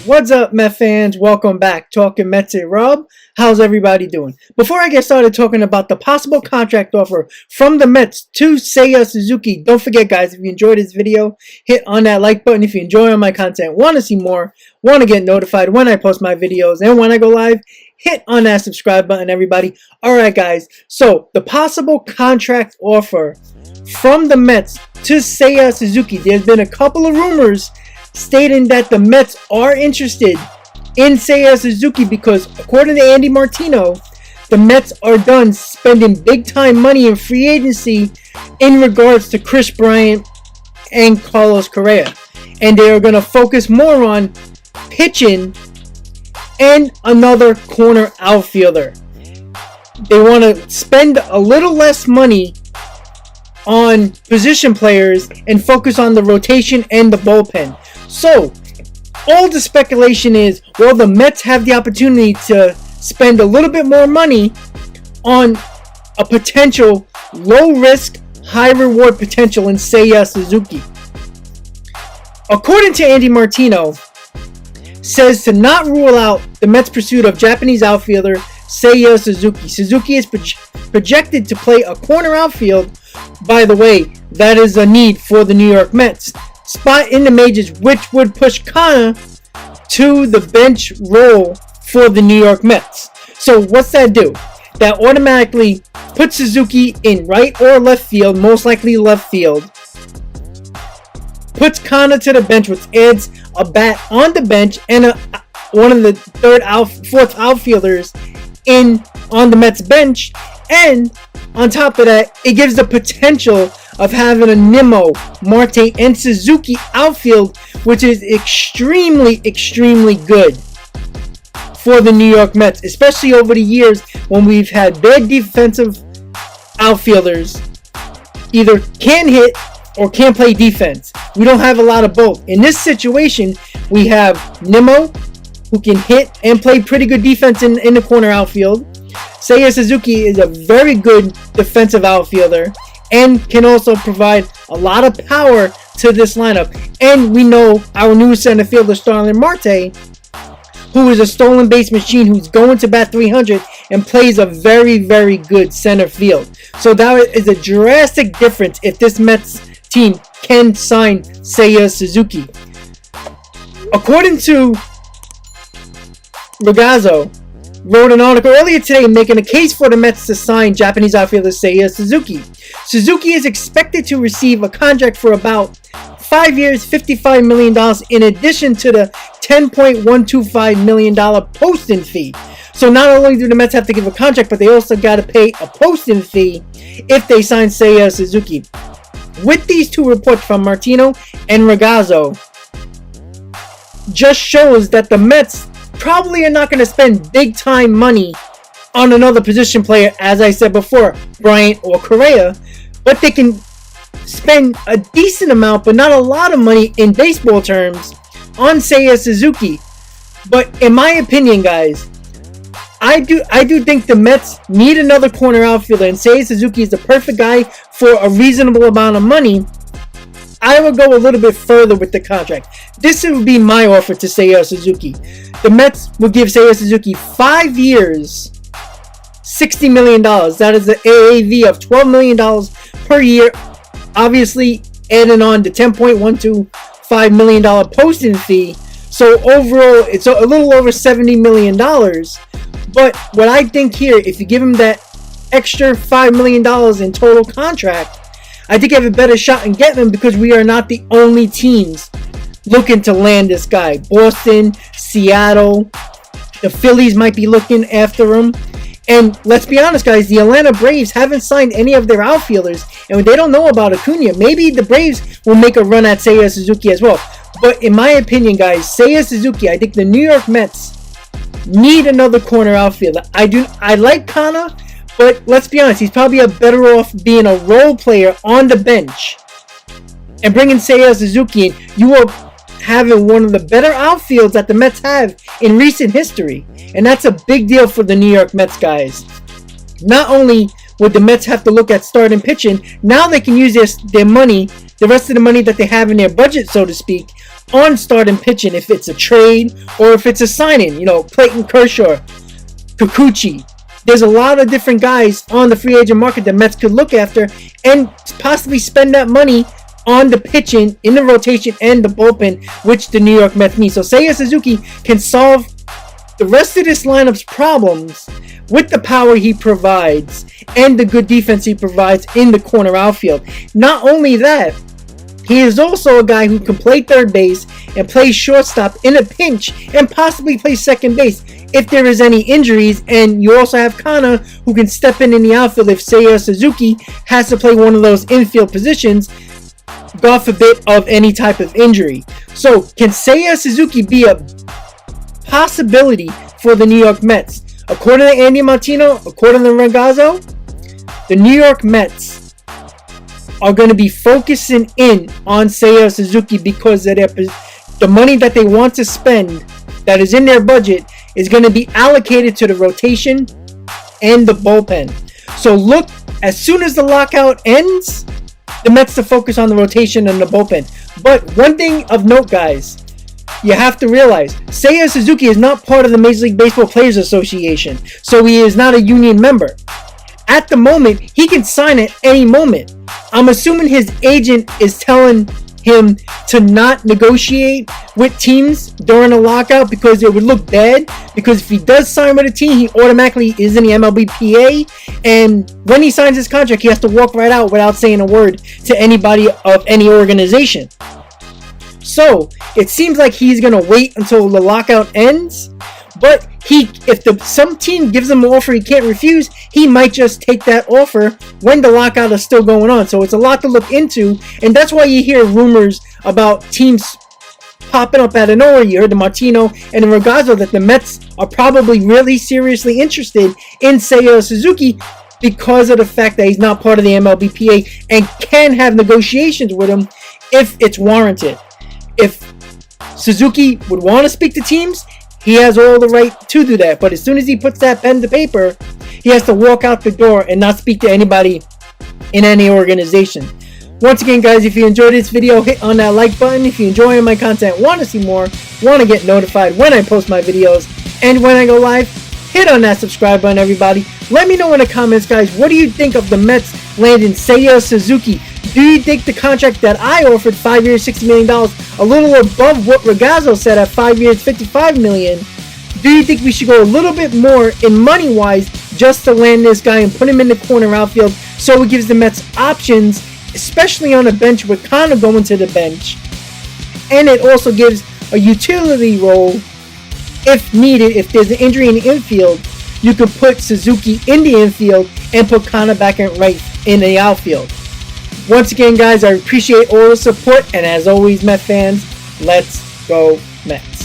What's up, Met fans? Welcome back. Talkin Mets with Rob. How's everybody doing? Before I get started talking about the possible contract offer from the Mets to Seiya Suzuki, don't forget, guys, if you enjoyed this video, hit on that like button. If you enjoy my content, want to see more, want to get notified when I post my videos and when I go live, hit on that subscribe button, everybody. Alright, guys. So, the possible contract offer from the Mets to Seiya Suzuki. There's been a couple of rumors stating that the Mets are interested in Seiya Suzuki because, according to Andy Martino, the Mets are done spending big-time money in free agency in regards to Kris Bryant and Carlos Correa. And they are going to focus more on pitching and another corner outfielder. They want to spend a little less money on position players and focus on the rotation and the bullpen. So, all the speculation is, well, the Mets have the opportunity to spend a little bit more money on a potential low-risk, high-reward potential in Seiya Suzuki. According to Andy Martino, says to not rule out the Mets' pursuit of Japanese outfielder Seiya Suzuki. Suzuki is projected to play a corner outfield. By the way, that is a need for the New York Mets. Spot in the majors, which would push Kana to the bench role for the New York Mets. So what's that do? That automatically puts Suzuki in right or left field, most likely left field. Puts Kana to the bench, which adds a bat on the bench and one of the fourth outfielders on the Mets bench. And on top of that, it gives the potential of having a Nimmo, Marte, and Suzuki outfield, which is extremely, extremely good for the New York Mets, especially over the years when we've had bad defensive outfielders either can't hit or can't play defense. We don't have a lot of both. In this situation, we have Nimmo, who can hit and play pretty good defense in the corner outfield. Seiya Suzuki is a very good defensive outfielder and can also provide a lot of power to this lineup. And we know our new center fielder, Starling Marte, who is a stolen base machine, who's going to bat 300 and plays a very, very good center field. So that is a drastic difference if this Mets team can sign Seiya Suzuki. According to Ragazzo, wrote an article earlier today making a case for the Mets to sign Japanese outfielder Seiya Suzuki. Suzuki is expected to receive a contract for about 5 years, $55 million, in addition to the $10.125 million posting fee. So not only do the Mets have to give a contract, but they also got to pay a posting fee if they sign Seiya Suzuki. With these two reports from Martino and Ragazzo, just shows that the Mets probably are not going to spend big time money on another position player, as I said before, Bryant or Correa, but they can spend a decent amount, but not a lot of money in baseball terms, on Seiya Suzuki. But in my opinion, guys, I do think the Mets need another corner outfielder, and Seiya Suzuki is the perfect guy for a reasonable amount of money. I would go a little bit further with the contract. This would be my offer to Seiya Suzuki. The Mets would give Seiya Suzuki 5 years, $60 million. That is an AAV of $12 million per year. Obviously, adding on the $10.125 million posting fee. So overall, it's a little over $70 million. But what I think here, if you give him that extra $5 million in total contract, I think you have a better shot in getting him, because we are not the only teams looking to land this guy. Boston, Seattle, the Phillies might be looking after him. And let's be honest, guys, the Atlanta Braves haven't signed any of their outfielders, and they don't know about Acuna. Maybe the Braves will make a run at Seiya Suzuki as well. But in my opinion, guys, Seiya Suzuki, I think the New York Mets need another corner outfielder. I like Kana, but let's be honest, he's probably better off being a role player on the bench and bringing Seiya Suzuki in. You are having one of the better outfields that the Mets have in recent history, and that's a big deal for the New York Mets, guys. Not only would the Mets have to look at starting pitching, now they can use their money, the rest of the money that they have in their budget, so to speak, on starting pitching if it's a trade or if it's a signing. You know, Clayton Kershaw, Kikuchi. There's a lot of different guys on the free agent market that Mets could look after and possibly spend that money on the pitching, in the rotation, and the bullpen, which the New York Mets need. So Seiya Suzuki can solve the rest of this lineup's problems with the power he provides and the good defense he provides in the corner outfield. Not only that, he is also a guy who can play third base and play shortstop in a pinch and possibly play second base if there is any injuries. And you also have Kana, who can step in the outfield if Seiya Suzuki has to play one of those infield positions, God forbid, of any type of injury. So can Seiya Suzuki be a possibility for the New York Mets? According to Andy Martino, according to Ragazzo, the New York Mets are going to be focusing in on Seiya Suzuki because of the money that they want to spend that is in their budget is going to be allocated to the rotation and the bullpen. So look, as soon as the lockout ends, the Mets to focus on the rotation and the bullpen. But one thing of note, guys, you have to realize Seiya Suzuki is not part of the Major League Baseball Players Association, so he is not a union member. At the moment, he can sign at any moment. I'm assuming his agent is telling him to not negotiate with teams during a lockout because it would look bad. Because if he does sign with a team, he automatically is in the MLBPA, and when he signs his contract, he has to walk right out without saying a word to anybody of any organization. So it seems like he's gonna wait until the lockout ends. But if some team gives him an offer he can't refuse, he might just take that offer when the lockout is still going on. So it's a lot to look into, and that's why you hear rumors about teams popping up out of nowhere. You heard the Martino and the Ragazzo that the Mets are probably really seriously interested in Seiya Suzuki because of the fact that he's not part of the MLBPA and can have negotiations with him if it's warranted. If Suzuki would want to speak to teams, he has all the right to do that. But as soon as he puts that pen to paper, he has to walk out the door and not speak to anybody in any organization. Once again, guys, if you enjoyed this video, hit on that like button. If you enjoy my content, want to see more, want to get notified when I post my videos and when I go live, hit on that subscribe button, everybody. Let me know in the comments, guys, what do you think of the Mets landing Seiya Suzuki? Do you think the contract that I offered, 5 years, $60 million, a little above what Ragazzo said at 5 years, $55 million? Do you think we should go a little bit more in money-wise just to land this guy and put him in the corner outfield so it gives the Mets options, especially on the bench with Connor going to the bench? And it also gives a utility role if needed. If there's an injury in the infield, you could put Suzuki in the infield and put Connor back in the outfield. Once again, guys, I appreciate all the support, and as always, Met fans, let's go Mets.